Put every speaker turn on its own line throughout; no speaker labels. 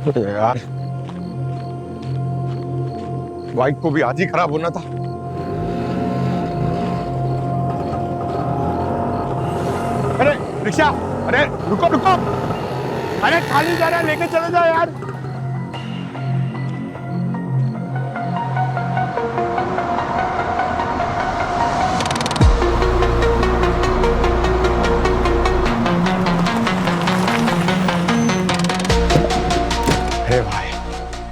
यार बाइक को भी आज ही खराब होना था। अरे रिक्शा, अरे रुको रुको, अरे खाली जा रहा है, लेके चले जाओ यार। अरे भाई,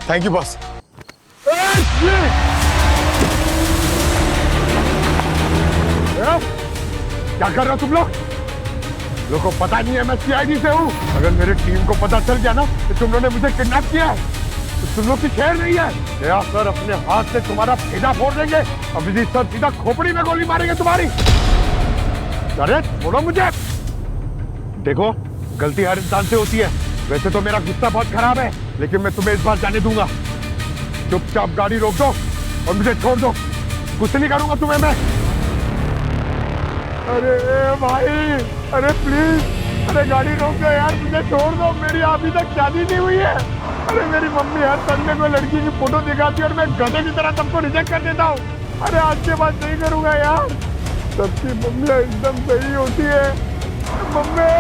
थैंक यू बॉस। क्या कर रहे हो तुम लोग? को पता नहीं है मैं सीआईडी से हूँ। अगर मेरी टीम को पता चल गया ना कि तुम लोगों ने मुझे किडनैप किया है तो तुम लोग की खैर नहीं है। दया सर अपने हाथ से तुम्हारा भेजा फोड़ देंगे। अभिजीत सर सीधा खोपड़ी में गोली मारेंगे तुम्हारी। अरे छोड़ो मुझे। देखो गलती हर इंसान से होती है। वैसे तो मेरा गुस्सा बहुत खराब है, लेकिन मैं तुम्हें इस बार जाने दूंगा। चुपचाप गाड़ी रोक दो और मुझे छोड़ दो। कुछ नहीं करूंगा तुम्हें मैं। अरे भाई, अरे प्लीज, अरे गाड़ी रोक दो यार, मुझे छोड़ दो। मेरी अभी तक शादी नहीं हुई है। अरे मेरी मम्मी हर संडे को लड़की की फोटो दिखाती है और मैं गधे की तरह सबको रिजेक्ट कर देता हूँ। अरे आज के बाद नहीं करूंगा यार। सबकी मम्मी एकदम सही होती है। मम्मी,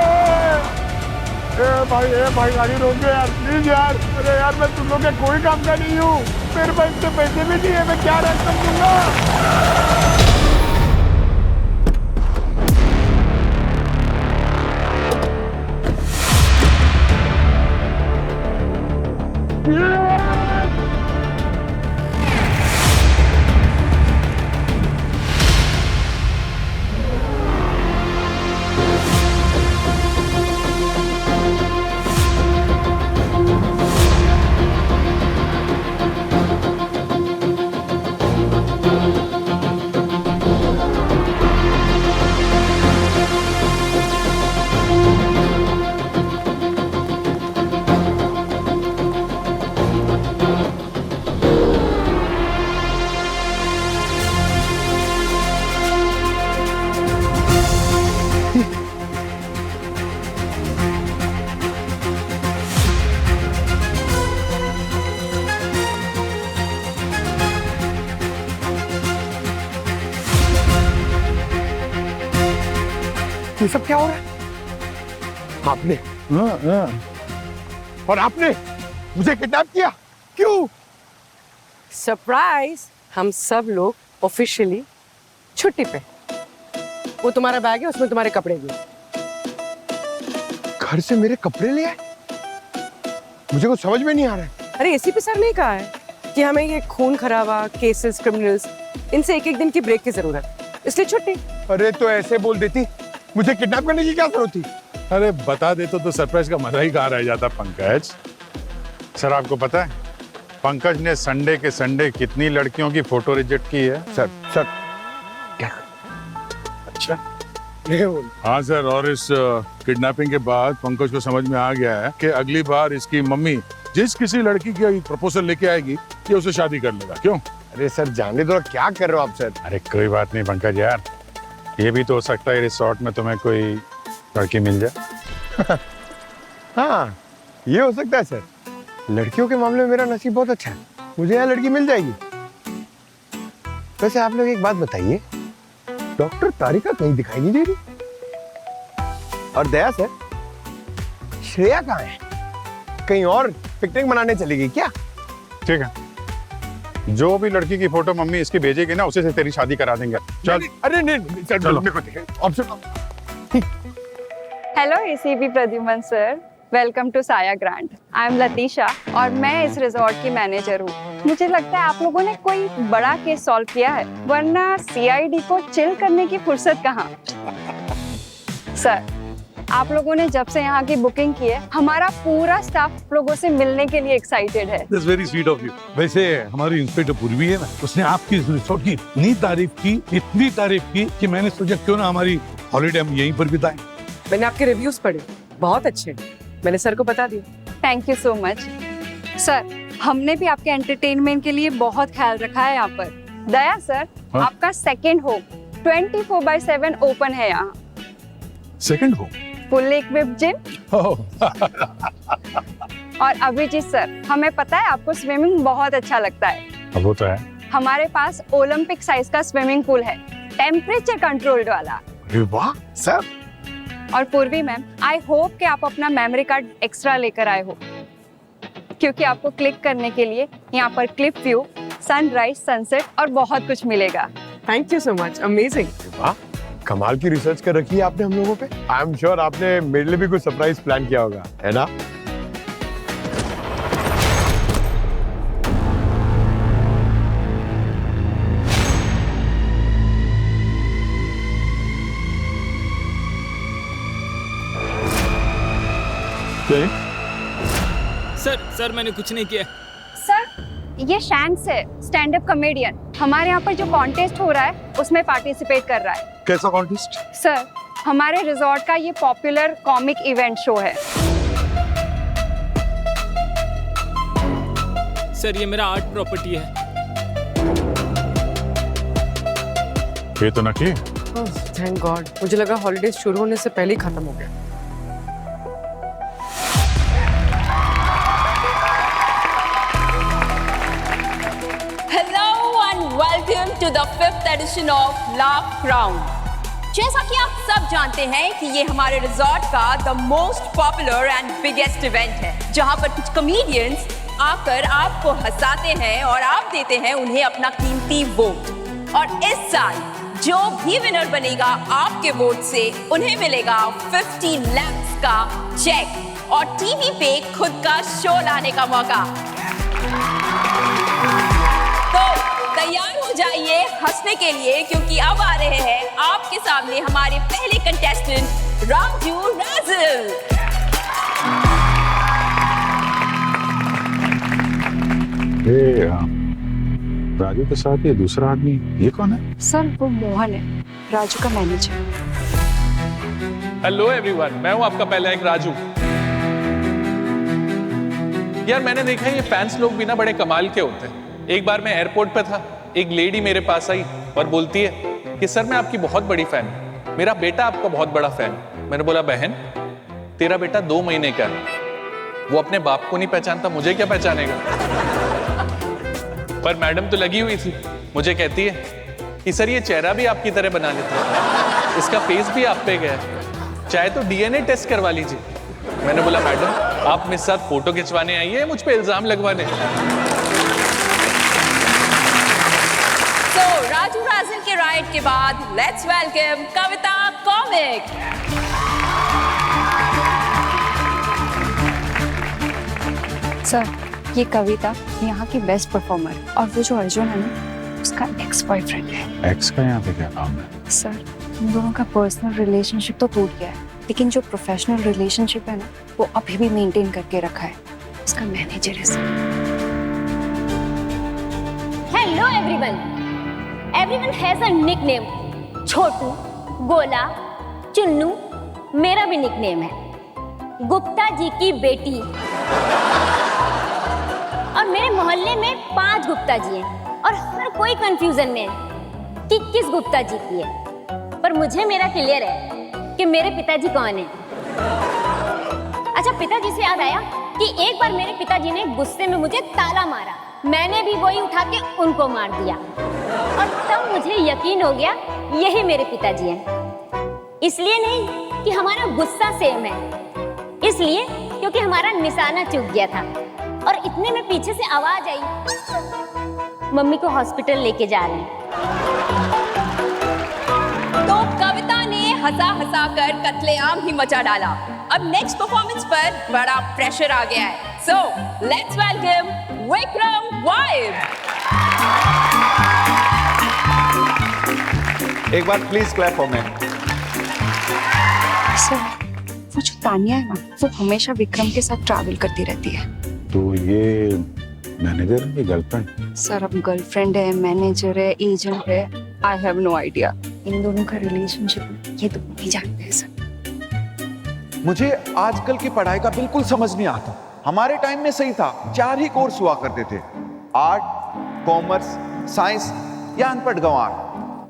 ए भाई गाड़ी रोक दो यार प्लीज यार। अरे यार मैं तुम लोग के कोई काम का नहीं हूँ। मेरे पास इतने पैसे भी नहीं है, मैं क्या रैंसम दूंगा। ये सब क्या हो रहा है? आपने और आपने मुझे किडनैप किया क्यों?
सरप्राइज, हम सब लोग ऑफिशियली छुट्टी पे। वो तुम्हारा बैग है, उसमें तुम्हारे कपड़े भी।
घर से मेरे कपड़े ले आए? मुझे कुछ समझ में नहीं आ रहा है।
अरे एसीपी सर ने कहा है कि हमें ये खून खराबा, केसेस, क्रिमिनल्स, इनसे एक दिन की ब्रेक की जरूरत है, इसलिए छुट्टी।
अरे तो ऐसे बोल देती, मुझे किडनैप करने की क्या जरूरत थी?
अरे बता दे तो सरप्राइज का मजा ही कहाँ रह जाता पंकज। सर आपको पता है पंकज ने संडे के संडे कितनी लड़कियों की फोटो रिजेक्ट की है?
सर क्या?
अच्छा हाँ सर, और इस किडनैपिंग के बाद पंकज को समझ में आ गया है कि अगली बार इसकी मम्मी जिस किसी लड़की की प्रपोजल लेके आएगी ये उसे शादी कर लेगा। क्यों?
अरे सर जाने दो, क्या कर रहे हो आप सर?
अरे कोई बात नहीं पंकज यार, ये भी तो हो सकता है रिसोर्ट में तुम्हें कोई लड़की मिल जाए।
हाँ ये हो सकता है सर। लड़कियों के मामले में मेरा नसीब बहुत अच्छा है, मुझे यहाँ लड़की मिल जाएगी। वैसे आप लोग एक बात बताइए, डॉक्टर तारिका कहीं दिखाई नहीं दे रही। और दया सर, श्रेया कहाँ है? कहीं और पिकनिक मनाने चली गई क्या?
ठीक है, जो भी लड़की की फोटो मम्मी इसकी भेजेगी ना उसे से तेरी शादी करा देंगे। चल।
अरे नहीं सर,
चलो।
Option.
Hello ACP Pradyuman sir, welcome to Saya Grand. I am Latisha और मैं इस रिजॉर्ट की मैनेजर हूँ। मुझे लगता है आप लोगों ने कोई बड़ा केस सॉल्व किया है, वरना सीआईडी को चिल करने की फुर्सत कहाँ। सर आप लोगों ने जब से यहाँ की बुकिंग की है, हमारा पूरा स्टाफ लोगों से मिलने के लिए एक्साइटेड है।
That's very sweet of you. वैसे हमारी इंस्पेक्टर पूर्वी है ना, उसने आपकी इस रिसोर्ट की इतनी तारीफ की कि मैंने सोचा क्यों ना हमारी हॉलीडे हम यहीं पर बिताएं।
मैंने आपके रिव्यूज पढ़े, बहुत अच्छे, मैंने सर को बता दिया।
Thank you so much sir. हमने भी आपके एंटरटेनमेंट के लिए बहुत ख्याल रखा है यहाँ पर। दया सर,
हाँ?
आपका सेकंड होम 24/7 ओपन है यहाँ।
सेकंड हो
फुल इक्विप्ड जिम, और अभिजीत सर, हमें पता है आपको स्विमिंग बहुत अच्छा लगता है।
अब वो तो है।
हमारे पास ओलंपिक साइज का स्विमिंग पूल है, टेम्परेचर कंट्रोल्ड वाला।
अरे वाह सर।
और पूर्वी मैम, आई होप कि आप अपना मेमोरी कार्ड एक्स्ट्रा लेकर आए हो, क्योंकि आपको क्लिक करने के लिए यहाँ पर क्लिप व्यू, सनराइज, सनसेट और बहुत कुछ मिलेगा।
Thank you so much, amazing.
वाह, कमाल की रिसर्च कर रखी है आपने हम लोगों पे। आई एम श्योर आपने मेरे लिए भी कुछ सरप्राइज प्लान किया होगा, है ना?
सर मैंने कुछ नहीं किया।
सर, ये शैंक्स है, स्टैंड अप कॉमेडियन। हमारे यहाँ पर जो कॉन्टेस्ट हो रहा है उसमें पार्टिसिपेट कर रहा है।
कैसा कॉन्टेस्ट?
सर, हमारे रिजॉर्ट का ये पॉपुलर कॉमिक इवेंट शो है।
सर ये मेरा आर्ट प्रॉपर्टी है।
ये तो नकली।
थैंक गॉड, मुझे लगा हॉलीडेज शुरू होने से पहले ही खत्म हो गया।
Welcome to the 5th edition of Laugh Crown। जैसा कि आप सब जानते हैं कि ये हमारे रिजॉर्ट का the most popular and biggest event है, जहां पर कुछ कॉमेडियंस आकर आपको हंसाते हैं और आप देते हैं उन्हें अपना कीमती वोट। और इस साल जो भी विनर बनेगा आपके वोट से, उन्हें मिलेगा 50 lakhs का चेक और टीवी पे खुद का शो लाने का मौका। तो तैयार हो जाइए हंसने के लिए, क्योंकि अब आ रहे हैं आपके सामने हमारे पहले कंटेस्टेंट राजू राजल।
राजू के साथ ये दूसरा आदमी, ये कौन है?
सर, वो मोहन है, राजू का मैनेजर।
हेलो एवरीवन, मैं हूं आपका पहला एक राजू। यार मैंने देखा है ये फैंस लोग भी ना बड़े कमाल के होते हैं। एक बार मैं एयरपोर्ट पे था, एक लेडी मेरे पास आई और बोलती है कि सर मैं आपकी बहुत बड़ी फैन हूं, मेरा बेटा आपका बहुत बड़ा फैन है। मैंने बोला बहन, तेरा बेटा 2 महीने का है, वो अपने बाप को नहीं पहचानता, मुझे क्या पहचानेगा? पर मैडम तो लगी हुई थी, मुझे कहती है कि सर ये चेहरा भी आपकी तरह बना लेते हैं, इसका फेस भी आप पे गया है, चाहे तो डीएनए टेस्ट करवा लीजिए। मैंने बोला मैडम आप मेरे साथ फोटो खिंचवाने आई है, मुझ पे इल्जाम लगवाने?
तो राजू राजल के राइड के बाद let's welcome Kavita comic.
Sir, ये कविता यहाँ की बेस्ट परफॉर्मर है, और वो जो अर्जुन है ना, उसका एक्स बॉयफ्रेंड है।
एक्स का यहाँ पे क्या काम है?
सर, उन दोनों का पर्सनल रिलेशनशिप तो टूट गया है, लेकिन जो प्रोफेशनल रिलेशनशिप है ना, वो अभी भी मेंटेन करके रखा है। उसका मैनेजर है sir.
Hello everyone, everyone has a nickname. Chhotu, Gola, Chunnu, मेरा भी निकनेम है। गुप्ता जी की बेटी। और मेरे मोहल्ले में 5 गुप्ता जी हैं और हर कोई कंफ्यूजन में है कि किस गुप्ता जी की है। पर मुझे मेरा क्लियर है कि मेरे पिताजी कौन है। अच्छा, पिताजी से याद आया कि एक बार मेरे पिताजी ने गुस्से में मुझे ताला मारा, मैंने भी वही उठा के उनको मार दिया, और तब मुझे यकीन हो गया यही मेरे पिताजी हैं। इसलिए नहीं कि हमारा गुस्सा सेम है, इसलिए क्योंकि हमारा निशाना चूक गया था। और इतने में पीछे से आवाज आई, मम्मी को हॉस्पिटल लेके जा रहे हैं।
तो कविता ने हंसा हंसा कर कत्लेआम ही मचा डाला। अब नेक्स्ट परफॉर्मेंस पर बड़ा प्रेशर आ गया है। So let's welcome Vikram vibe.
एक बार please clap for me.
Sir, वो जो तानिया है ना, वो हमेशा विक्रम के साथ ट्रैवल करती रहती है।
तो ये मैनेजर है, गर्लफ्रेंड?
सर, अब गर्लफ्रेंड है, मैनेजर है, एजेंट है, आई हैव नो आइडिया। इन दोनों का रिलेशनशिप ये तो नहीं जानते हैं सर।
मुझे आजकल की पढ़ाई का बिल्कुल समझ नहीं आता। हमारे टाइम में सही था, 4 ही कोर्स हुआ करते थे, आर्ट, कॉमर्स, साइंस या अनपढ़ गंवार।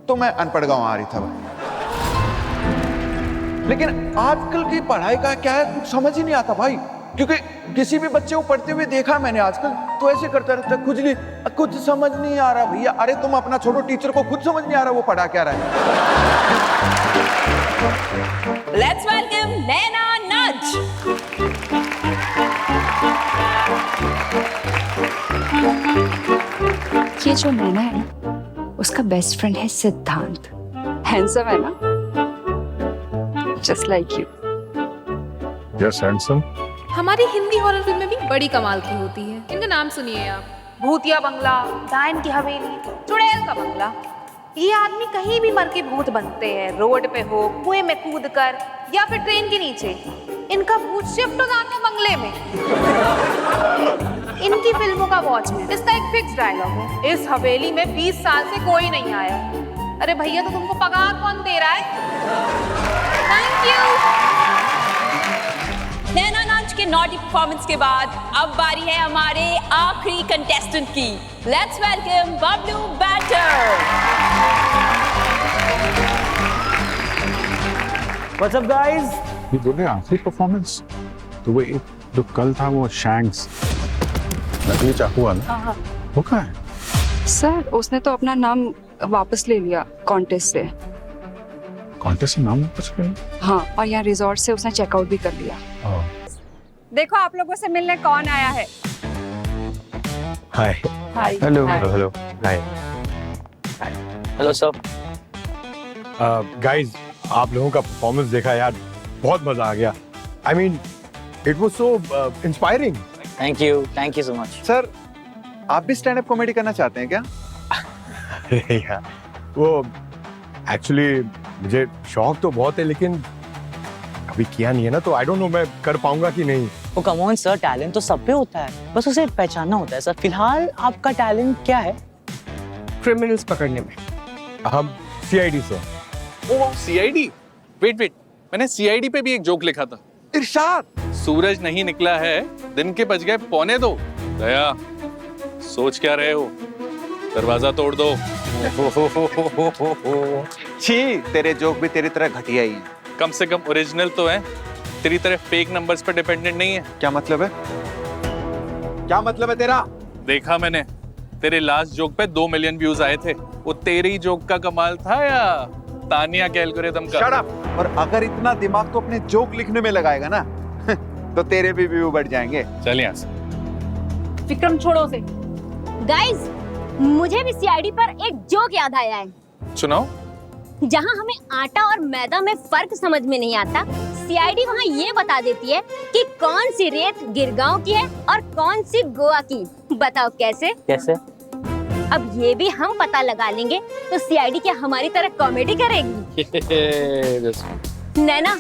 तो मैं अनपढ़ गंवार ही था भाई। लेकिन आजकल की पढ़ाई का क्या है कुछ समझ ही नहीं आता भाई। क्योंकि किसी भी बच्चे को पढ़ते हुए देखा मैंने आजकल, तो ऐसे करता रहता है, खुजली, कुछ समझ नहीं आ रहा भैया। अरे तुम अपना छोड़ो, टीचर को खुद समझ नहीं आ रहा वो पढ़ा क्या रहा है।
लेट्स वेलकम नैना नज।
ये जो नैना है ना, उसका बेस्ट फ्रेंड है सिद्धांत। हैंडसम है ना, just like you.
Yes handsome.
हमारी हिंदी हॉरर फिल्में भी बड़ी कमाल की होती है। इनका नाम सुनिए आप, भूतिया बंगला, डायन की हवेली, चुड़ैल का बंगला। ये आदमी कहीं भी मर के भूत बनते हैं, रोड पे हो, कुएं में कूद कर, या फिर ट्रेन के नीचे। इनका भूत शिफ्ट हो जाता है बंगले में। इनकी फिल्मों का वॉचमैन, इसका एक फिक्स डायलॉग है, इस हवेली में 20 साल से कोई नहीं आया। अरे भैया, तो तुमको पगार कौन दे रहा है? Thank you.
नैना नाच के नॉटी परफॉर्मेंस के बाद अब बारी है हमारे आखिरी कंटेस्टेंट की। Let's welcome Bablu batter.
What's up guys?
ये बोले आखिरी परफॉर्मेंस, तो वो एक जो कल था वो शैंक्स नकली चाकू वाला, वो कहाँ है?
सर, उसने तो अपना नाम वापस ले लिया कॉन्टेस्ट से।
कॉन्टेस्ट से नाम वापस ले?
हाँ, और यहाँ रिजॉर्ट से उसने चेकआउट भी कर लिया। देखो आप लोगों से मिलने कौन आया है।
Hi.
Hello.
Hello. Hi.
Hello sir.
Guys, आप लोगों का परफॉर्मेंस देखा यार, बहुत मजा आ गया। I mean it was so inspiring.
Thank you so much.
Sir, आप भी स्टैंड अप कॉमेडी करना चाहते हैं क्या?
यार, वो एक्चुअली मुझे शौक तो बहुत है, लेकिन कभी किया नहीं है ना, तो आई डोंट नो मैं कर पाऊंगा कि नहीं।
ओ कम ऑन सर, टैलेंट तो सब पे होता है, बस उसे पहचानना होता है सर। फिलहाल आपका टैलेंट क्या है?
क्रिमिनल्स पकड़ने में।
हम सीआईडी सर।
ओ सीआईडी। वेट, मैंने सीआईडी पे भी एक जोक लिखा था।
इरशाद।
सूरज नहीं निकला है, दिन के बज गए 1:45। दया, सोच क्या रहे हो? दरवाजा तोड़ दो।
छी, तेरे जोक भी तेरी तरह घटिया ही है।
कम से कम ओरिजिनल तो है, तेरी तरह फेक नंबर्स पर डिपेंडेंट नहीं है।
क्या मतलब है? क्या मतलब है तेरा?
देखा मैंने, तेरे लास्ट जोक पे 2 मिलियन व्यूज आए थे। वो तेरी जोक का कमाल था या तानिया के एल्गोरिथम का?
Shut up. और अगर इतना दिमाग तो अपने जोक लिखने में लगाएगा ना तो तेरे भी व्यू बढ़ जाएंगे।
चल यहाँ से।
विक्रम छोड़ो उसे।
गाइस, मुझे भी सीआईडी पर एक जोक याद आया है।
सुनाओ।
जहां हमें आटा और मैदा में फर्क समझ में नहीं आता, सीआईडी वहां ये बता देती है कि कौन सी रेत गिरगांव की है और कौन सी गोवा की। बताओ कैसे?
कैसे?
अब ये भी हम पता लगा लेंगे तो सीआईडी क्या हमारी तरह कॉमेडी करेगी? नैना,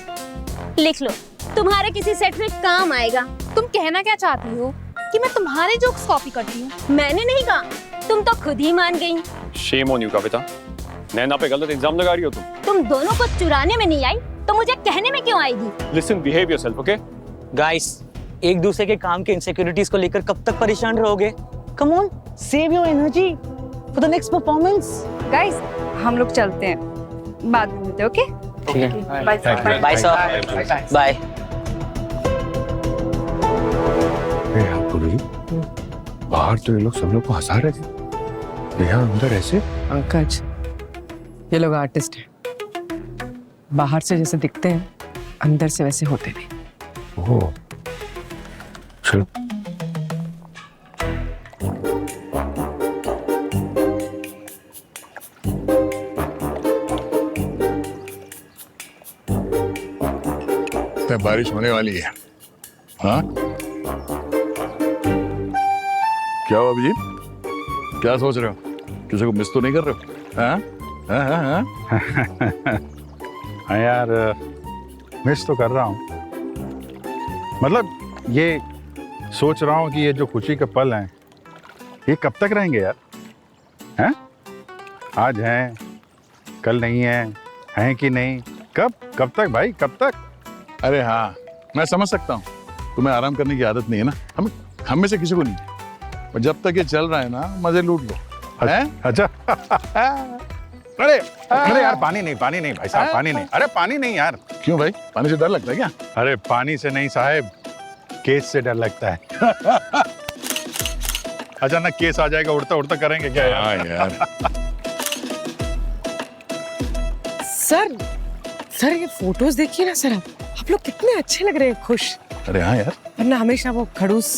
लिख लो, तुम्हारे किसी सेट में काम आएगा।
तुम कहना क्या चाहती हो? कि मैं तुम्हारे जोक्स कॉपी करती हूँ?
मैंने नहीं कहा, तुम तो खुद ही मान गई।
शेम ऑन यू कविता, नैना पे गलत इल्जाम लगा रही हो तुम।
तुम दोनों को चुराने में नहीं आई तो मुझे कहने में क्यों आएगी?
Listen, behave yourself, okay?
Guys, एक दूसरे के काम के इनसिक्योरिटीज को लेकर कब तक परेशान रहोगे? Come on, save your energy for the next performance.
Guys, हम लोग चलते हैं, बाद में मिलते हैं। ओके?
ठीक है।
Bye sir.
बाय।
बाहर तो ये लोग सब लोग को हंसा रहे थे, यहाँ अंदर ऐसे।
पंकज, ये लोग आर्टिस्ट हैं। बाहर से जैसे दिखते हैं, अंदर से वैसे होते नहीं।
ओह, चलो। बारिश होने वाली है। हाँ, क्या हुआ अभिजीत? क्या सोच रहे हो? किसी को मिस तो नहीं कर रहे हो? हाँ?
हाँ यार, मिस तो कर रहा हूँ। मतलब ये सोच रहा हूँ कि ये जो खुशी के पल हैं, ये कब तक रहेंगे यार? हैं? आज हैं, कल नहीं हैं कि नहीं? कब तक भाई, कब तक?
अरे हाँ, मैं समझ सकता हूँ, तुम्हें आराम करने की आदत नहीं है ना। हम में से किसी को नहीं, और जब तक ये चल रहा है ना, मजे लूट लो।
अच्छा। अरे यार, पानी नहीं भाई साहब, पानी नहीं। अरे पानी नहीं यार।
क्यों भाई, पानी से डर लगता है क्या?
अरे पानी से नहीं साहब, केस से डर लगता है। अचानक केस आ जाएगा, उड़ता उड़ता करेंगे क्या यार?
हाँ यार।
सर ये फोटोज देखिए ना सर, आप लोग कितने अच्छे लग रहे हैं, खुश।
अरे हाँ यार,
वरना हमेशा वो खड़ूस।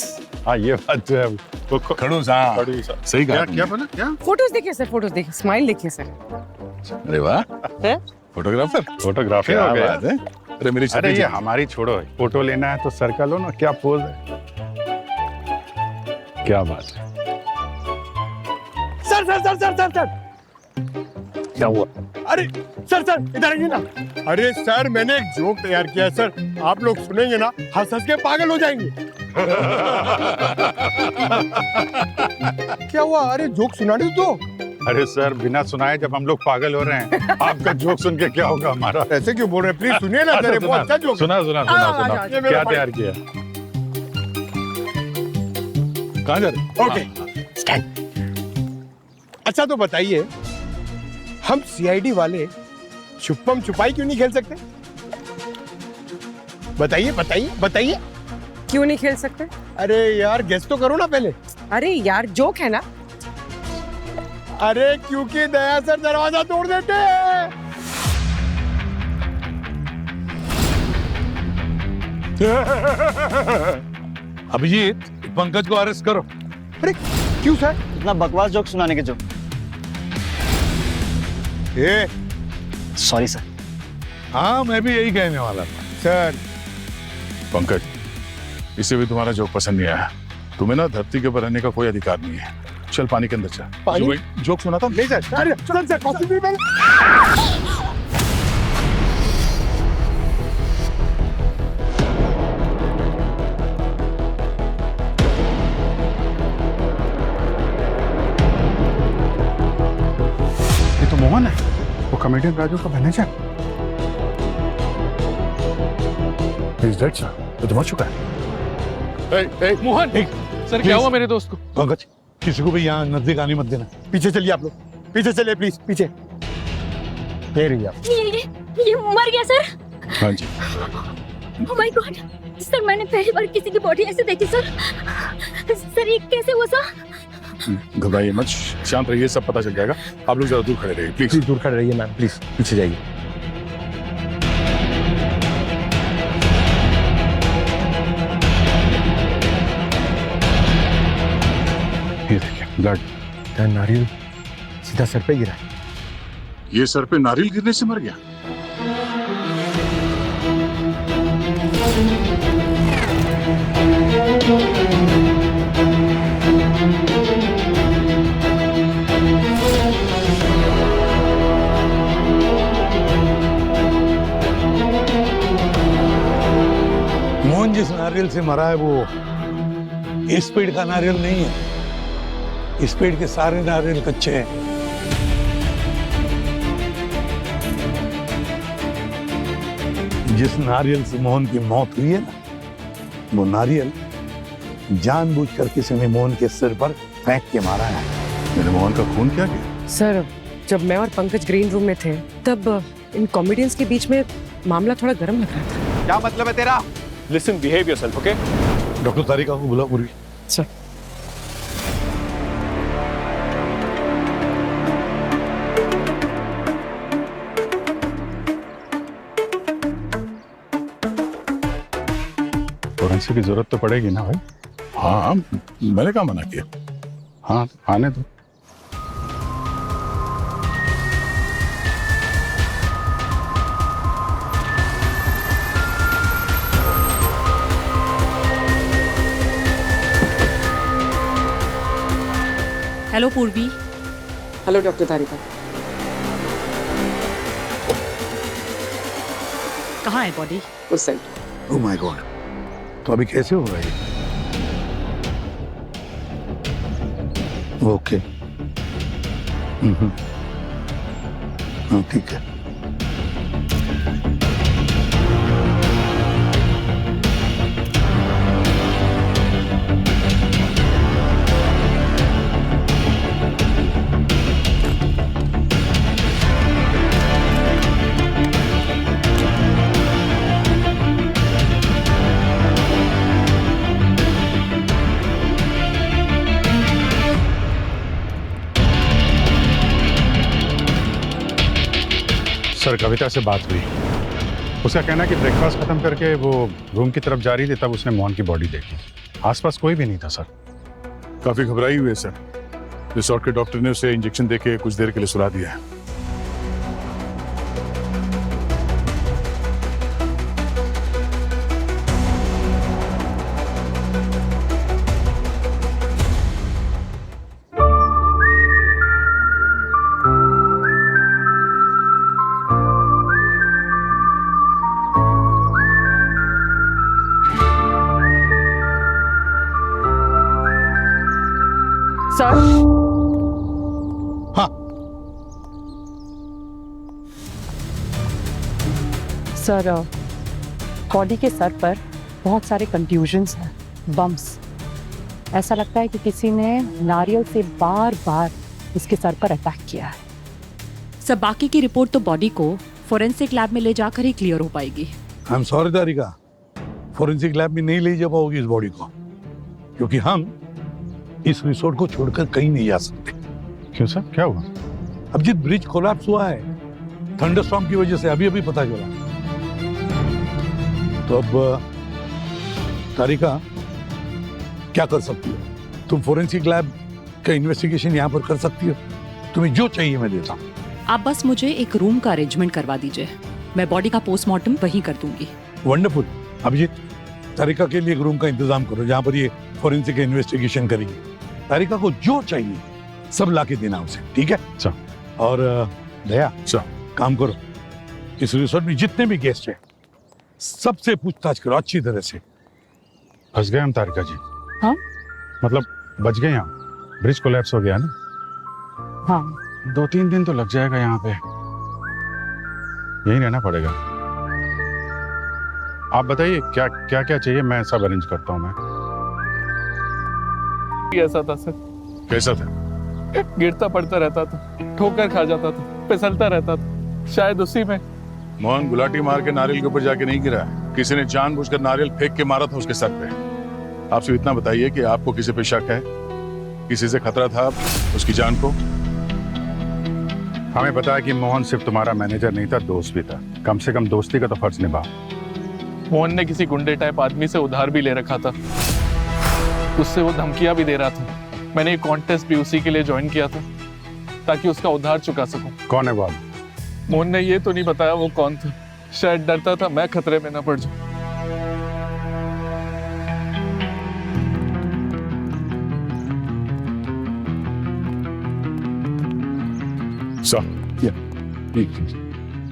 हाँ ये बात तो है। वो
खड़ूस, हाँ
खड़ूस।
सही कहा
क्या बोला क्या?
फोटोज देखिए सर, फोटोज देखिए, स्माइल देखिए सर।
अरे वाह, फोटोग्राफर।
फोटोग्राफी
क्या
हो गया।
बात है। अरे मेरी
अरे
छवि
ये हमारी छोड़ो, फोटो लेना है तो सर का लो ना, क्या पोज है। क्या बात है।
सर
क्या हुआ?
अरे सर इधर आइए ना। अरे सर मैंने एक जोक तैयार किया है सर, आप लोग सुनेंगे ना हंस हंस के पागल हो जाएंगे। क्या हुआ? अरे जोक सुनाने दो।
अरे सर बिना सुनाए जब हम लोग पागल हो रहे हैं, आपका जोक सुन के क्या होगा हमारा?
ऐसे क्यों बोल रहे हैं? प्लीज सुनिए ना।
अच्छा,
बहुत अच्छा जोक।
सुना
ये मेरा
क्या
भाई।
तैयार किया?
कहाँ जा रहे?
Okay stand. अच्छा तो बताइए, हम सीआईडी वाले छुपम छुपाई क्यों नहीं खेल सकते? बताइए बताइए बताइए।
क्यों नहीं खेल सकते?
अरे यार गेस तो करो ना पहले।
अरे यार जोक है ना।
अरे क्योंकि दया सर दरवाजा तोड़ देते हैं।
अभिजीत, पंकज को अरेस्ट करो।
अरे क्यों सर?
इतना बकवास जोक सुनाने के जो। Sorry sir.
हाँ मैं भी यही कहने वाला था
सर।
पंकज, इसे भी तुम्हारा जोक पसंद नहीं आया। तुम्हें ना धरती के ऊपर रहने का कोई अधिकार नहीं है। चल पानी के अंदर चल।
पानी?
जोक सुना था
नहीं सर। अरे सर कॉफी पी मैंने।
ये तो मोहन है, वो कॉमेडियन राजू का मैनेजर। He's dead, sir. वो तो मर चुका है।
मोहन, सर क्या हुआ मेरे दोस्त को?
पंकज, किसी को भी यहाँ नजदीक आने मत देना।
पीछे चलिए आप लोग, पीछे चलिए प्लीज, पीछे। ये रही आप।
ये मर गया सर।
हाँ जी।
ओह माय गॉड सर, मैंने पहली बार किसी की बॉडी ऐसे देखी सर। सर ये कैसे हुआ सर?
घबराइए मत, शांत रहिए, सब पता चल जाएगा। आप लोग जरा दूर खड़े रहिए प्लीज।
दूर खड़े रहिए मैम, प्लीज पीछे जाइए।
ये देखिए ब्लड।
नारियल सीधा सर पे गिरा।
ये सर पे नारियल गिरने से मर गया?
मोहन जिस नारियल से मरा है वो इस पेड़ का नारियल नहीं है। इस पेड़ के सारे नारियल कच्चे हैं। जिस नारियल से मोहन की मौत हुई है ना, वो नारियल जानबूझकर किसी ने मोहन के सिर पर फेंक के मारा है।
मैंने मोहन का खून क्या किया?
सर जब मैं और पंकज ग्रीन रूम में थे तब इन कॉमेडियंस के बीच में मामला थोड़ा गर्म लग रहा था।
क्या मतलब है तेरा?
Listen, behave yourself, okay?
Doctor Tarika को बुलाओ पूरी।
सर
फोरेंसिक की जरूरत तो पड़ेगी ना भाई?
हाँ मैंने कहा मना किया।
हाँ आने दो।
हेलो पूर्वी।
हेलो डॉक्टर तारिका।
कहाँ है बॉडी?
उस साइड।
ओह माय गॉड, तो अभी कैसे होगा ये? ओके, हाँ ठीक है।
सर कविता से बात हुई, उसका कहना है कि ब्रेकफास्ट खत्म करके वो रूम की तरफ जा रही थी, तब उसने मोहन की बॉडी देखी। आसपास कोई भी नहीं था सर।
काफी घबराई हुई है सर। रिसोर्ट के डॉक्टर ने उसे इंजेक्शन देके कुछ देर के लिए सुला दिया है।
सर
हाँ
सर, बॉडी के सर पर बहुत सारे कंट्यूजन्स हैं, बम्स। ऐसा लगता है कि किसी ने नारियल से बार बार इसके सर पर अटैक किया है।
सर बाकी की रिपोर्ट तो बॉडी को फोरेंसिक लैब में ले जाकर ही क्लियर हो पाएगी।
I am sorry Tarika, forensic lab में नहीं ले जा पाओगी इस बॉडी को, क्योंकि हम इस रिसोर्ट को छोड़कर कहीं नहीं जा सकते।
क्यों सर, क्या हुआ?
अब जिस ब्रिज कोलैप्स हुआ है थंडरस्टॉर्म की वजह से, अभी अभी पता चला। तो अब तारिका क्या कर सकती हो? तुम फोरेंसिक लैब का इन्वेस्टिगेशन यहाँ पर कर सकती हो। तुम्हें जो चाहिए मैं देता हूँ।
आप बस मुझे एक रूम का अरेंजमेंट करवा दीजिए, मैं बॉडी का पोस्टमार्टम वहीं कर दूंगी।
वंडरफुल। अभिजीत, तारिका के लिए एक रूम का इंतजाम करो जहाँ पर ये फोरेंसिक इन्वेस्टिगेशन करेगी। तारिका को जो चाहिए सब लाके देना उसे, ठीक है?
अच्छा।
और दया,
अच्छा,
काम करो, इस रिसोर्ट में जितने भी गेस्ट हैं सबसे पूछताछ करो अच्छी तरह से।
फंस गए हम तारिका जी।
हाँ?
मतलब बच गए हम, ब्रिज कोलैप्स हो गया ना।
हाँ।
2-3 दिन तो लग जाएगा यहाँ पे, यहीं रहना पड़ेगा। आप बताइए क्या क्या क्या चाहिए, मैं सब अरेंज करता हूँ। मैं
ऐसा था सर।
कैसा था?
गिरता पड़ता रहता था, ठोकर खा जाता था, फिसलता रहता था, शायद उसी में।
मोहन गुलाटी मार के नारियल के ऊपर जाके नहीं गिरा, किसी ने जानबूझकर नारियल फेंक के मारा था उसके सर पे। आप सिर्फ इतना बताइए कि आपको किसी पे शक है, किसी से खतरा था उसकी जान को?
हमें पता है कि मोहन सिर्फ तुम्हारा मैनेजर नहीं था, दोस्त भी था। कम से कम दोस्ती का तो फर्ज निभा।
मोहन ने किसी गुंडे टाइप आदमी से उधार भी ले रखा था, उससे वो धमकियां भी दे रहा था। मैंने ये कॉन्टेस्ट भी उसी के लिए ज्वाइन किया था ताकि उसका उधार चुका सकूं।
कौन है वो?
मोहन ने ये तो नहीं बताया वो कौन था, शायद डरता था मैं खतरे में न पड़ जाऊं।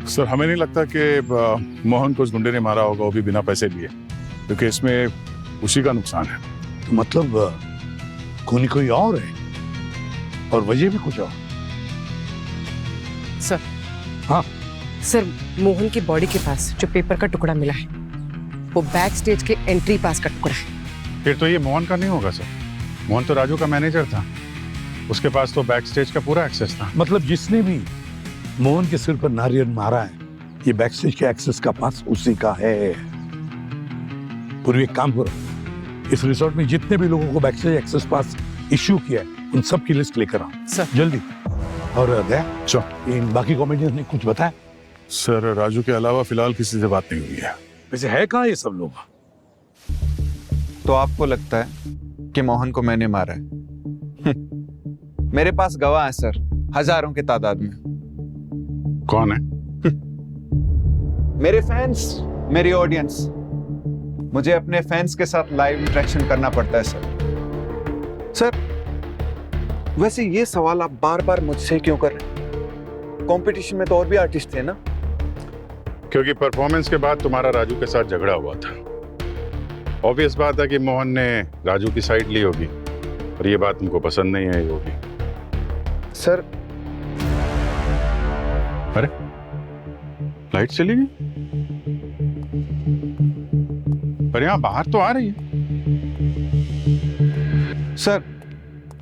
सर, हमें नहीं लगता कि मोहन को उस गुंडे ने मारा होगा, वो भी बिना पैसे लिए, क्योंकि इसमें उसी का नुकसान है।
तो मतलब खूनी कोई और है और वजह भी कुछ और।
सर।
हाँ
सर, मोहन की बॉडी के पास जो पेपर का टुकड़ा मिला है वो बैक स्टेज के एंट्री पास का टुकड़ा है।
फिर तो ये मोहन का नहीं होगा सर। मोहन तो राजू का मैनेजर था, उसके पास तो बैक स्टेज का पूरा एक्सेस था।
मतलब जिसने भी मोहन के सिर पर नारियल मारा है, ये बैक स्टेज के एक्सेस का पास उसी का है। पूर्वी एक काम करो, इस रिसोर्ट में जितने भी लोगों को बैक स्टेज एक्सेस पास इश्यू किया है उन सब की लिस्ट लेकर आओ
सर,
जल्दी। और दया, इन बाकी कॉमेडियंस ने कुछ बताया?
सर, राजू के अलावा फिलहाल किसी से बात नहीं हुई है।
वैसे है कहाँ ये सब लोग?
तो आपको लगता है कि मोहन को मैंने मारा है? मेरे पास गवाह है सर, हजारों के तादाद में।
कौन है?
मेरे फैंस, मेरी ऑडियंस। मुझे अपने फैंस के साथ लाइव इंटरेक्शन करना पड़ता है सर। वैसे ये सवाल आप बार बार मुझसे क्यों कर रहे हैं? कंपटीशन में तो और भी आर्टिस्ट थे ना?
क्योंकि परफॉर्मेंस के बाद तुम्हारा राजू के साथ झगड़ा हुआ था। ऑब्वियस बात है कि मोहन ने राजू की साइड ली होगी और ये बात तुमको पसंद नहीं आई होगी।
सर,
अरे लाइट चली गई, पर यहाँ बाहर तो आ रही है।
सर,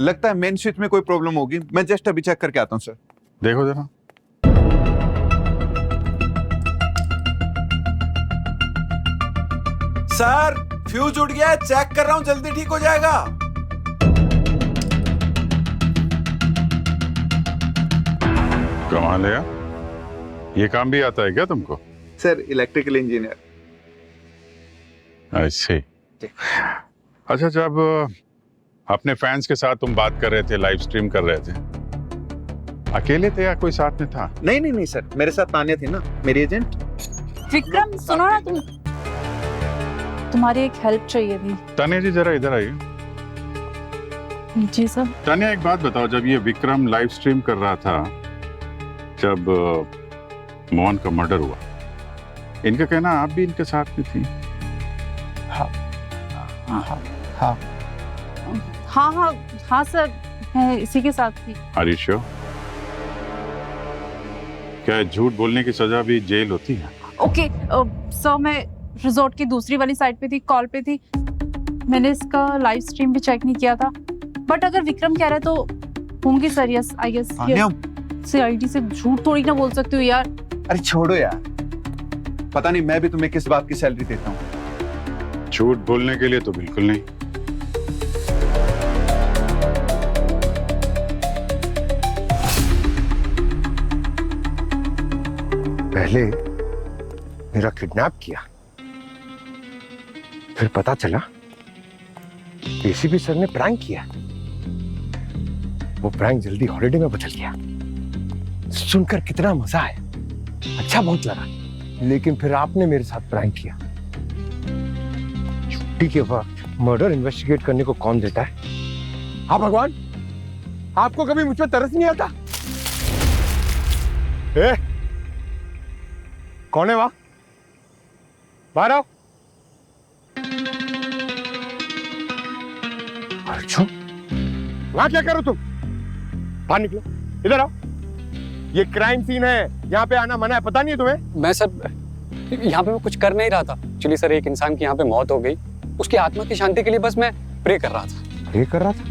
लगता है मेन स्विच में कोई प्रॉब्लम होगी, मैं जस्ट अभी चेक करके आता हूँ सर।
देखो जरा।
सर, फ्यूज उड़ गया है, चेक कर रहा हूं, जल्दी ठीक हो जाएगा।
कमाल है यार, ये काम भी आता है क्या तुमको?
Sir electrical engineer.
ऐसे। अच्छा, जब अपने फैंस के साथ तुम बात कर रहे थे, लाइव स्ट्रीम कर रहे थे, अकेले थे या कोई साथ में था?
नहीं सर, मेरे साथ तान्या थी ना, मेरी एजेंट।
विक्रम सुनो ना, तुम्हारी एक हेल्प चाहिए थी।
तान्या जी जरा इधर आइए।
जी सर।
तान्या एक बात बताओ, जब ये विक्रम लाइव स्ट्रीम कर रहा था, जब मोहन का मर्डर हुआ, इनका कहना आप भी इनके साथ में थी?
हाँ सर, मैं इसी के साथ थी।
Are you sure? क्या झूठ बोलने की सजा भी जेल होती है?
ओके सर, मैं रिजॉर्ट की दूसरी वाली साइड पे थी, कॉल पे थी। मैंने इसका लाइव स्ट्रीम भी चेक नहीं किया था, बट अगर विक्रम कह रहा है तो होंगी sir. Yes I guess. CID से झूठ थोड़ी ना बोल सकते हो यार।
अरे छोड़ो यार, पता नहीं मैं भी तुम्हें किस बात की सैलरी देता हूँ।
झूठ बोलने के लिए तो बिल्कुल नहीं।
पहले मेरा किडनैप किया, फिर पता चला एसीपी सर ने प्रैंक किया। वो प्रैंक जल्दी हॉलिडे में बदल गया। सुनकर कितना मजा आया, अच्छा बहुत लगा। लेकिन फिर आपने मेरे साथ प्रैंक किया। छुट्टी के वक्त मर्डर इन्वेस्टिगेट करने को कौन देता है? हाँ भगवान, आपको कभी मुझ पर तरस नहीं आता? कौन है वहां? बाहर आओ। अर्जुन, वहां क्या करो तुम? बाहर निकलो, इधर आओ। ये क्राइम सीन है, यहाँ पे आना मना है, पता नहीं है तुम्हें?
मैं सर यहाँ पे मैं कुछ कर नहीं रहा था। एक्चुअली सर, एक इंसान की यहाँ पे मौत हो गई, उसकी आत्मा की शांति के लिए बस मैं प्रे कर रहा था।
प्रे कर रहा था?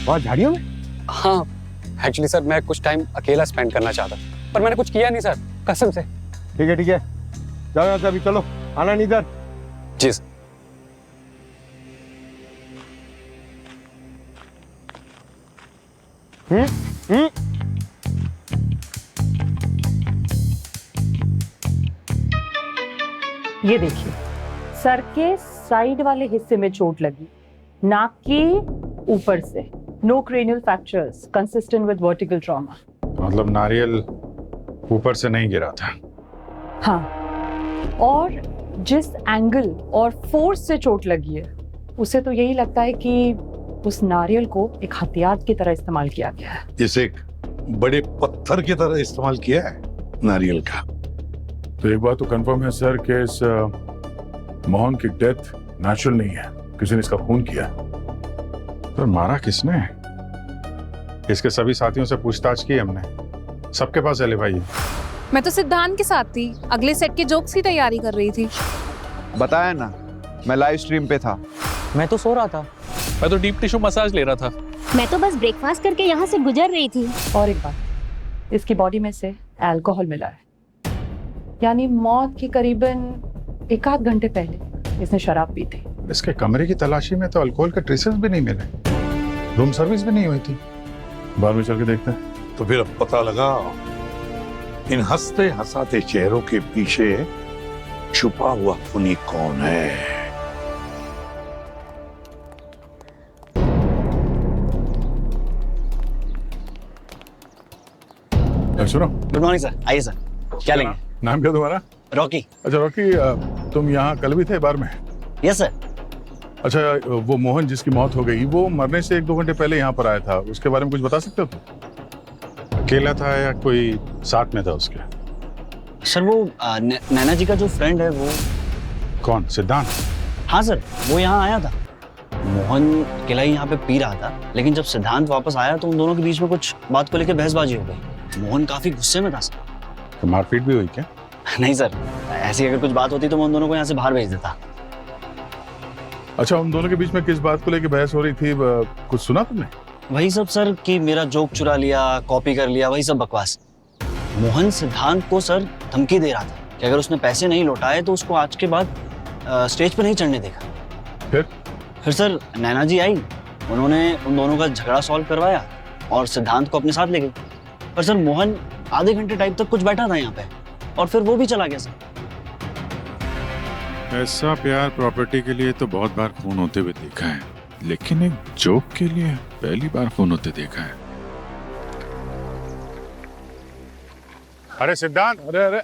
वहां झाड़ियों में?
हाँ, एक्चुअली सर मैं कुछ टाइम अकेला स्पेंड करना चाहता, पर मैंने कुछ किया नहीं सर, कसम से।
ठीक है जाओ यहाँ से अभी, चलो, आना नहीं इधर।
जी सर।
ये देखिए, सर के साइड वाले हिस्से में चोट लगी, नाक के ऊपर से। No cranial fractures, consistent with vertical trauma.
मतलब नारियल ऊपर से नहीं गिरा था?
हाँ, और जिस एंगल और फोर्स से चोट लगी है, उसे तो यही लगता है कि उस नारियल को एक हथियार की तरह इस्तेमाल किया गया है।
जैसे एक बड़े पत्थर की तरह इस्तेमाल किया है नारियल का।
तो एक बात तो कंफर्म है सर कि इस मोहन की डेथ नेचुरल नहीं है, किसी ने इसका खून किया।
तो मारा किसने? इसके सभी साथियों से पूछताछ की हमने, सबके पास एलिबाई है।
मैं तो सिद्धांत के साथ थी, अगले सेट के जोक्स की तैयारी कर रही थी।
बताया ना, मैं लाइव स्ट्रीम पे था।
मैं तो सो रहा था।
मैं तो डीप टिश्यू मसाज ले रहा था।
मैं तो बस ब्रेकफास्ट करके यहाँ से गुजर रही थी।
और एक बात, इसकी बॉडी में से अल्कोहल मिला है, यानी मौत के करीबन 1 आध घंटे पहले इसने शराब पी थी।
इसके कमरे की तलाशी में तो अल्कोहल के ट्रेसेस भी नहीं मिले, रूम सर्विस भी नहीं हुई थी।
बाहर में चल के देखते हैं।
तो फिर अब पता लगा इन हंसते हंसाते चेहरों के पीछे छुपा हुआ खूनी कौन है।
सुनो।
गुड मॉर्निंग सर, आइए सर, क्या लेंगे?
नाम क्या तुम्हारा?
रॉकी।
अच्छा रॉकी, तुम यहाँ कल भी थे बार में?
Yes sir.
अच्छा, वो मोहन जिसकी मौत हो गई, वो मरने से 1-2 घंटे पहले यहाँ पर आया था, उसके बारे में कुछ बता सकते हो तुम?
अकेला था या कोई साथ में था उसके?
सर वो नैना जी का जो फ्रेंड है वो।
कौन? सिद्धांत?
हाँ सर, वो यहाँ आया था। मोहन अकेला ही यहाँ पे पी रहा था, लेकिन जब सिद्धांत वापस आया तो उन दोनों के बीच में कुछ बात को लेकर बहसबाजी हो गई। मोहन काफी गुस्से में था सर।
तो मारपीट भी हुई क्या?
नहीं सर, ऐसी अगर कुछ बात होती तो मैं उन दोनों को यहाँ से बाहर भेज देता।
अच्छा, उन दोनों के बीच में किस बात को लेकर बहस हो रही थी, कुछ सुना तुमने?
वही सब सर, कि मेरा जोक चुरा लिया, कॉपी कर लिया, वही सब बकवास। मोहन सिद्धांत को सर धमकी दे रहा था कि अगर उसने पैसे नहीं लौटाए तो उसको आज के बाद स्टेज पर नहीं चढ़ने देगा। फिर सर नैना जी आई, उन्होंने उन दोनों का झगड़ा सॉल्व करवाया और सिद्धांत को अपने साथ ले गई। पर सर मोहन आधे घंटे टाइम तक कुछ बैठा था यहाँ पे और फिर वो भी चला गया सर।
ऐसा प्यार प्रॉपर्टी के लिए तो बहुत बार खून होते हुए देखा है, लेकिन एक जोक के लिए पहली बार खून होते देखा है।
अरे सिद्धांत,
अरे अरे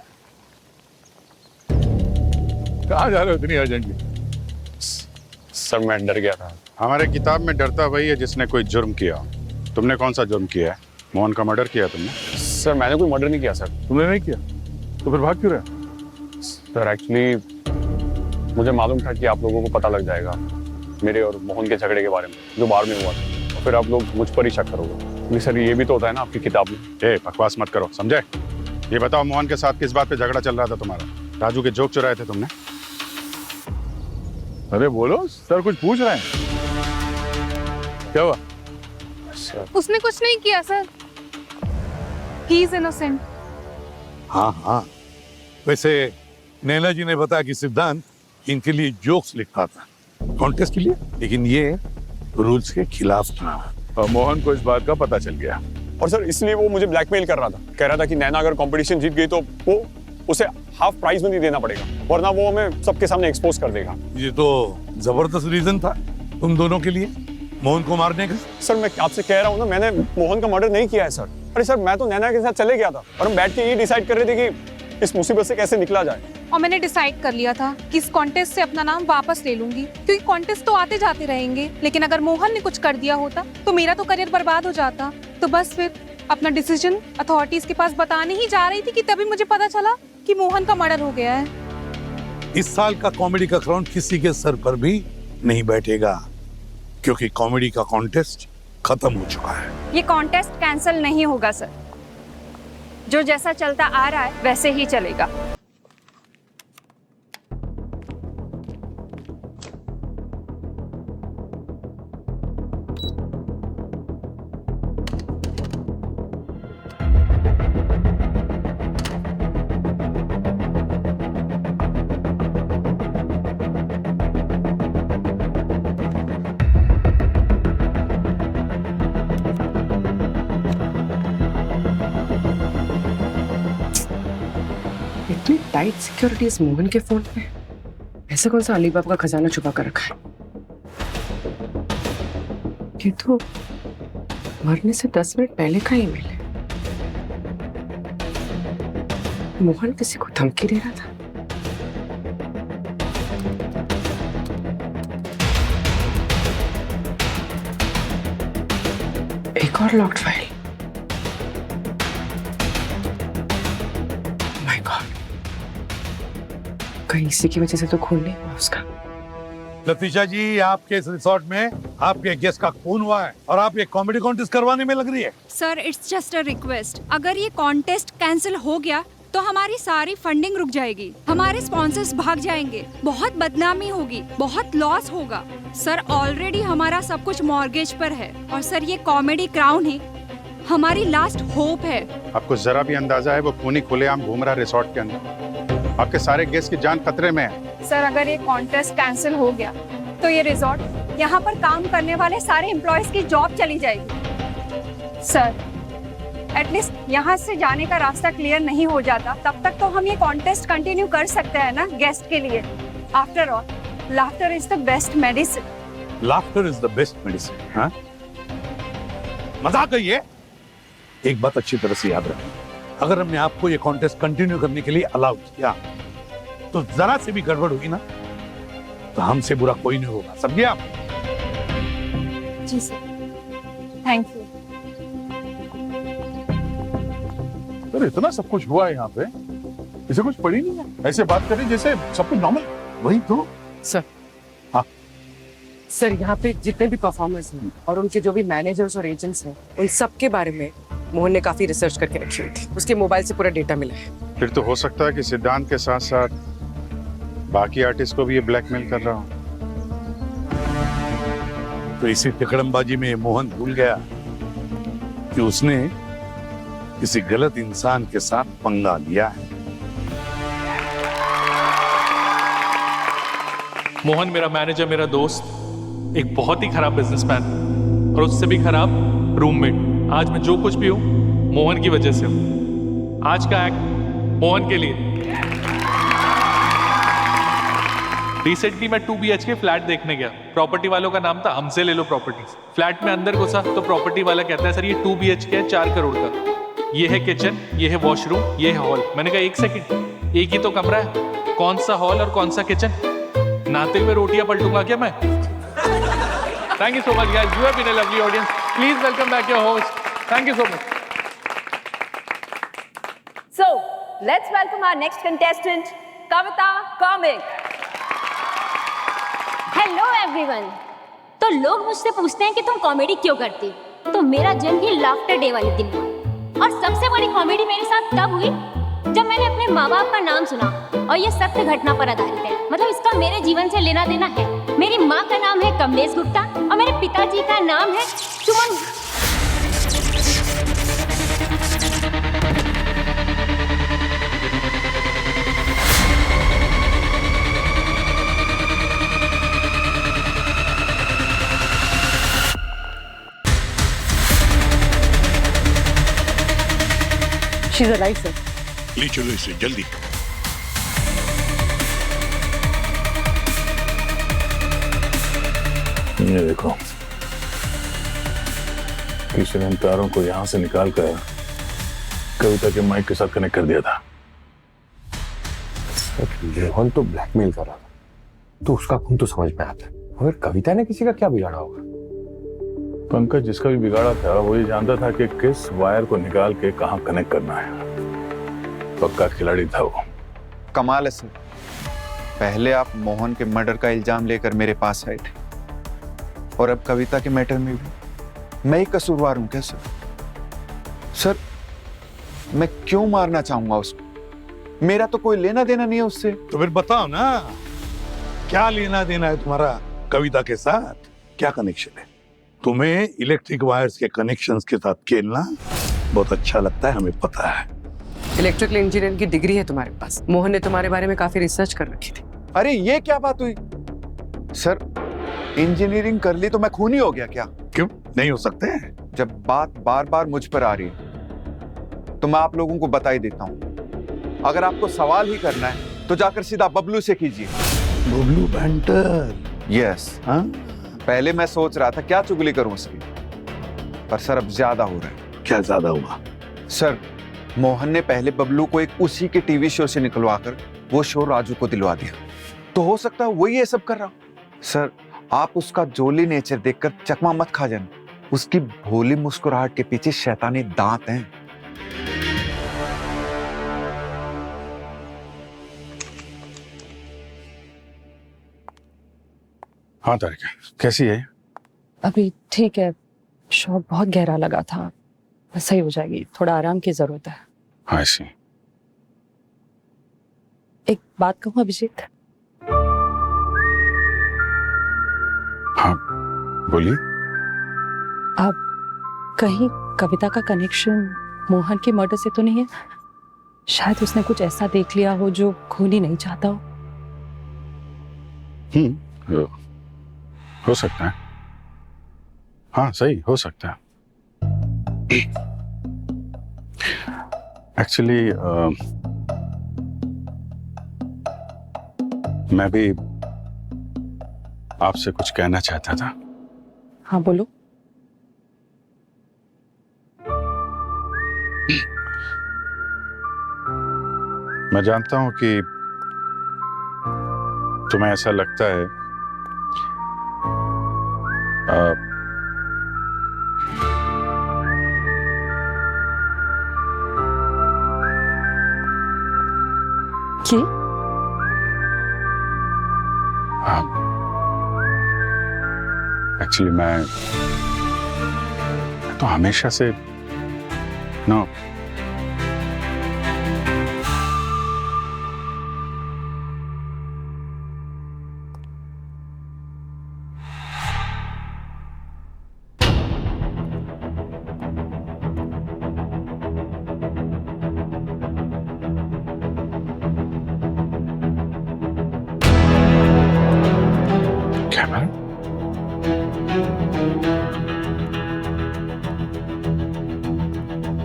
कहाँ जा रहे हो इतनी अर्जेंटली?
सर मैं डर गया था। हमारे किताब में डरता वही है जिसने कोई जुर्म किया। तुमने कौन सा जुर्म किया है? मोहन का मर्डर किया तुमने?
सर मैंने कोई मर्डर नहीं किया सर।
तुमने नहीं किया तो फिर भाग क्यों रहे?
सर एक्चुअली मुझे मालूम था कि आप लोगों को पता लग जाएगा मेरे और मोहन के झगड़े के बारे में जो बार में हुआ था, और फिर आप लोग मुझ पर ही शक करोगे। क्योंकि सर ये भी तो होता है ना आपकी किताब में।
बकवास मत करो, समझे? ये बताओ मोहन के साथ किस बात पे झगड़ा चल रहा था तुम्हारा? राजू के जोक चुराए थे तुमने?
अरे बोलो, सर कुछ पूछ रहे हैं। क्या हुआ?
उसने कुछ नहीं किया सर, ही इज इनोसेंट।
हाँ हाँ, वैसे नैना जी ने बताया कि सिद्धांत इनके लिए जोक्स लिखता था कॉन्टेस्ट के लिए, लेकिन ये रूल्स के खिलाफ था
और मोहन को इस बात का पता चल गया।
और सर इसलिए वो मुझे ब्लैकमेल कर रहा था, कह रहा था कि नैना अगर कंपटीशन जीत गई तो वो उसे हाफ प्राइस में नहीं देना पड़ेगा, वरना वो हमें सबके सामने एक्सपोज कर देगा।
ये तो जबरदस्त रीजन था तुम दोनों के लिए मोहन को मारने का।
सर मैं आपसे कह रहा हूँ ना, मैंने मोहन का मर्डर नहीं किया है सर। अरे सर मैं तो नैना के साथ चले गया था और हम बैठ के ये डिसाइड कर रहे थे कि इस मुसीबत से कैसे निकला जाए।
और मैंने डिसाइड कर लिया था कि इस कॉन्टेस्ट से अपना नाम वापस ले लूंगी, क्योंकि कॉन्टेस्ट तो आते जाते रहेंगे, लेकिन अगर मोहन ने कुछ कर दिया होता तो मेरा तो करियर बर्बाद हो जाता। तो बस फिर अपना डिसीजन अथॉरिटीज के पास बताने ही जा रही थी कि तभी मुझे पता चला कि मोहन का मर्डर हो गया है।
इस साल का कॉमेडी का क्राउन किसी के सर पर भी नहीं बैठेगा, क्योंकि कॉमेडी का कॉन्टेस्ट खत्म हो चुका है।
ये कॉन्टेस्ट कैंसिल नहीं होगा सर, जो जैसा चलता आ रहा है वैसे ही चलेगा।
इतनी टाइट सिक्योरिटी इस मोहन के फोन पे, ऐसा कौन सा अलीबाबा का खजाना छुपा कर रखा है? ये तो मरने से 10 मिनट पहले का ईमेल है। मोहन किसी को धमकी दे रहा था। एक और लॉक्ड फाइल। माय गॉड, कहीं इसी की वजह से तो खून नहीं हुआ उसका।
लतीशा जी, आपके इस रिसोर्ट में आपके गेस्ट का खून हुआ है और आप ये कॉमेडी कॉन्टेस्ट करवाने में लग रही है।
Sir it's just a request, अगर ये कॉन्टेस्ट कैंसिल हो गया तो हमारी सारी फंडिंग रुक जाएगी, हमारे स्पॉन्सर्स भाग जाएंगे, बहुत बदनामी होगी, बहुत लॉस होगा। सर ऑलरेडी हमारा सब कुछ मॉर्गेज पर है और सर ये कॉमेडी क्राउन ही हमारी लास्ट होप है।
आपको जरा भी अंदाजा है वो खूनी खुलेआम घूम रहा रिसोर्ट के अंदर? आपके सारे गेस्ट की जान खतरे में है।
सर अगर ये कॉन्टेस्ट कैंसिल हो गया तो ये रिजॉर्ट, यहाँ पर काम करने वाले सारे एम्प्लॉयज की जॉब चली जाएगी। सर एटलीस्ट यहाँ से जाने का रास्ता क्लियर नहीं हो जाता तब तक तो हम ये कॉन्टेस्ट कंटिन्यू कर सकते हैं ना गेस्ट के लिए। After all laughter is the best medicine.
Laughter is the best medicine. हाँ, मजाक है ये। एक बात अच्छी तरह से याद रखें, अगर हमने आपको ये कॉन्टेस्ट कंटिन्यू करने के लिए अलाउ किया तो जरा से भी गड़बड़ हुई ना तो हमसे बुरा कोई नहीं होगा, समझे आप?
जी सर, थैंक यू।
सर इतना सब कुछ हुआ है यहाँ पे, इसे कुछ पड़ी नहीं है। ऐसे बात करें जैसे सब कुछ नॉर्मल।
वही तो
सर।
हाँ
सर, यहाँ पे जितने भी परफॉर्मर्स हैं और उनके जो भी मैनेजर्स और एजेंट्स हैं, उन सब के बारे में मोहन ने काफी रिसर्च करके रखी हुई थी। उसके मोबाइल से पूरा डेटा मिला है।
फिर तो हो सकता है कि सिद्धांत के साथ साथ बाकी आर्टिस्ट को भी ये ब्लैकमेल कर रहा हो।
तो इसी तिकड़मबाजी में मोहन भूल गया कि उसने किसी गलत इंसान के साथ पंगा लिया है।
मोहन मेरा मैनेजर, मेरा दोस्त, एक बहुत ही खराब बिजनेसमैन और उससे भी खराब रूममेट। आज मैं जो कुछ भी हूँ मोहन की वजह से हूँ। आज का एक्ट मोहन के लिए। रिसेंटली मैं 2 BHK फ्लैट देखने गया। प्रॉपर्टी वालों का नाम था हमसे ले लो प्रॉपर्टीज। फ्लैट में अंदर घुसा तो प्रॉपर्टी वाला कहता है सर ये 2 BHK है 4 करोड़ का। ये है किचन, ये है वॉशरूम, ये है हॉल। मैंने कहा 1 सेकंड, एक ही तो कमरा है, कौन सा हॉल और कौन सा किचन? नहाते हुए रोटियां पलटूंगा क्या मैं? Thank you so much guys, you have been a lovely audience. Please welcome back your host. Thank you so much.
So, let's welcome our next contestant, Kavita Comic.
Hello everyone. तो लोग मुझसे पूछते हैं कि तुम कॉमेडी क्यों करती, तो मेरा जन्म ही लाफ्टर डे वाले दिन हुआ। और सबसे बड़ी कॉमेडी मेरे साथ तब हुई जब मैंने अपने माँ बाप का नाम सुना और ये सत्य घटना पर आधारित है। मतलब इसका मेरे जीवन से लेना देना है। मेरी माँ का नाम है कमलेश गुप्ता और मेरे पिताजी का नाम है सुमन।
She's alive, sir.
ले चलो इसे जल्दी। ये देखो, किसी ने इन तारों को यहां से निकाल कर कविता के माइक के साथ कनेक्ट कर दिया था।
मोहन तो ब्लैकमेल कर रहा था, तो उसका खून तो समझ में आता है। मगर कविता ने किसी का क्या बिगाड़ा होगा?
पंकज जिसका भी बिगाड़ा था वो ये जानता था कि किस वायर को निकाल के कहां कनेक्ट करना है। पक्का खिलाड़ी था वो।
कमाल है सर, पहले आप मोहन के मर्डर का इल्जाम लेकर मेरे पास आए थे और अब कविता के मैटर में भी मैं ही कसूरवार हूं क्या सर? सर मैं क्यों मारना चाहूंगा उसको? मेरा तो कोई लेना देना नहीं है उससे।
तो फिर बताओ ना, क्या लेना देना है तुम्हारा कविता के साथ? क्या कनेक्शन है? तुम्हें इलेक्ट्रिक वायर्स के कनेक्शंस के साथ खेलना बहुत अच्छा लगता है, हमें पता है।
इलेक्ट्रिकल इंजीनियरिंग की डिग्री है तुम्हारे पास। मोहन ने तुम्हारे बारे में काफी रिसर्च कर रखी थी।
अरे ये क्या बात हुई सर? इंजीनियरिंग कर ली तो मैं खूनी हो गया क्या?
क्यों नहीं हो सकते हैं?
जब बात बार बार मुझ पर आ रही है तो मैं आप लोगों को बता ही देता हूं। अगर आपको सवाल ही करना है तो जाकर सीधा बबलू से कीजिए।
बबलू बैंटर?
यस। हाँ, पहले मैं सोच रहा था क्या चुगली करूं उसकी, पर सर अब ज्यादा हो रहा है।
क्या ज्यादा हुआ?
सर मोहन ने पहले बबलू को एक उसी के टीवी शो से निकलवाकर वो शो राजू को दिलवा दिया, तो हो सकता है वही ये सब कर रहा हूं। सर आप उसका जोली नेचर देखकर चकमा मत खा जाना, उसकी भोली मुस्कुराहट के पीछे शैतानी दांत हैं।
हाँ तारिका, कैसी है?
अभी ठीक है, शॉक बहुत गहरा लगा था, सही हो जाएगी। थोड़ा आराम की जरूरत है।
हाँ सी।
एक बात कहूँ अभिजीत?
हाँ बोलिए।
आप कहीं कविता का कनेक्शन मोहन के मर्डर से तो नहीं है? शायद उसने कुछ ऐसा देख लिया हो जो खून ही नहीं चाहता हो।
हो सकता है। हाँ सही हो सकता है। एक्चुअली मैं भी आपसे कुछ कहना चाहता था।
हाँ बोलो।
मैं जानता हूं कि तुम्हें ऐसा लगता है
कि
एक्चुअली मैं तो हमेशा से नो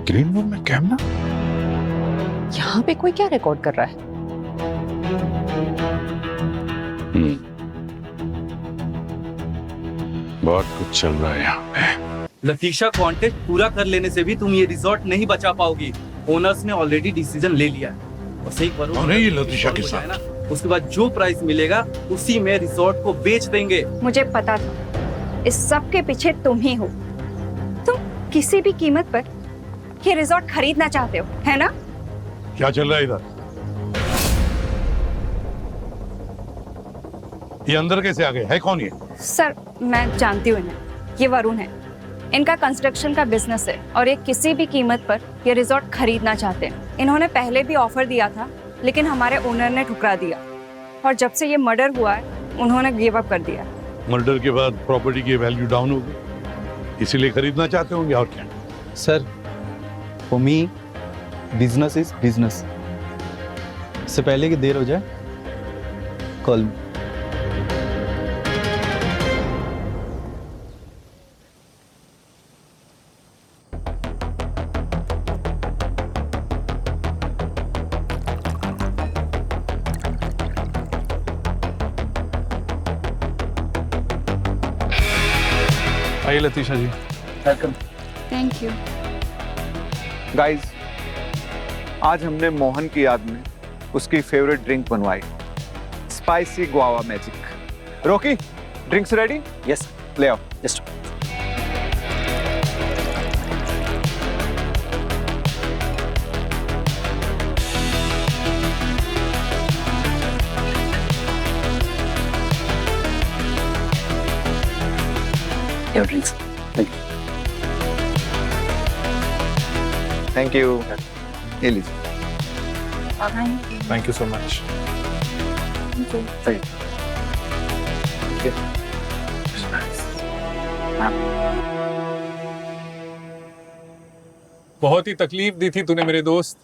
ग्रीन रूम में कैमरा?
यहाँ पे कोई क्या रिकॉर्ड कर रहा है?
बहुत कुछ चल रहा है यहाँ पे।
लतीशा, कॉन्टेस्ट पूरा कर लेने से भी तुम ये रिजॉर्ट नहीं बचा पाओगी। ओनर्स ने ऑलरेडी डिसीजन ले लिया है। बस एक बार
कौन है ये लतीशा के साथ?
ना, उसके बाद जो प्राइस मिलेगा उसी में रिजॉर्ट को बेच देंगे।
मुझे पता था इस सब के पीछे तुम ही हो। तुम किसी भी कीमत पर ये रिजॉर्ट खरीदना चाहते हो, है ना?
क्या चल रहा है इधर? ये अंदर कैसे आ गए? है कौन ये?
सर, मैं जानती हूँ इन्हें। ये वरुण है। इनका कंस्ट्रक्शन का बिजनेस है और ये किसी भी कीमत पर ये रिजॉर्ट खरीदना चाहते हैं। इन्होंने पहले भी ऑफर दिया था, लेकिन हमारे ओनर ने ठुकरा दिया। और जब से ये मर्डर हुआ है, उन्होंने गिव अप कर दिया।
मर्डर के बाद प्रॉपर्टी की वैल्यू डाउन हो गई, इसीलिए खरीदना चाहते होंगे। और क्या?
Sir, for me business is business. इससे पहले कि देर हो जाए, कॉल मी।
आइए लतीशा जी।
वेलकम।
Thank you.
गाइस, आज हमने मोहन की याद में उसकी फेवरेट ड्रिंक बनवाई, spicy guava magic. Rocky, drinks ready?
Yes,
ले आओ।
Just your drinks. Thank you.
Thank you. ये लीजिए।
Thank you so much. बहुत ही तकलीफ दी थी तूने मेरे दोस्त,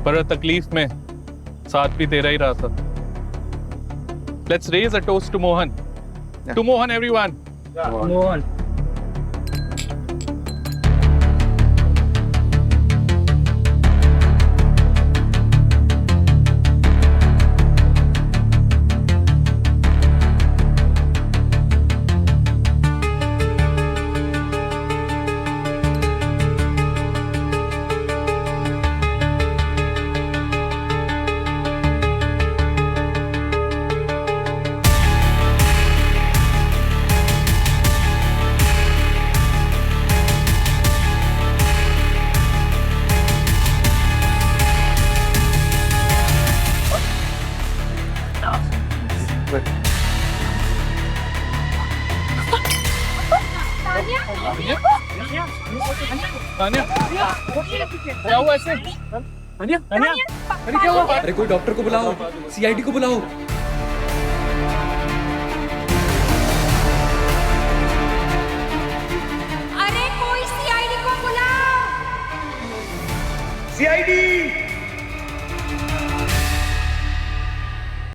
पर तकलीफ में साथ भी तेरा ही रहा था। Let's raise a toast to Mohan. To Mohan everyone.
Mohan.
क्या हुआ ऐसे?
अरे कोई डॉक्टर को बुलाओ, सीआईडी को बुलाओ।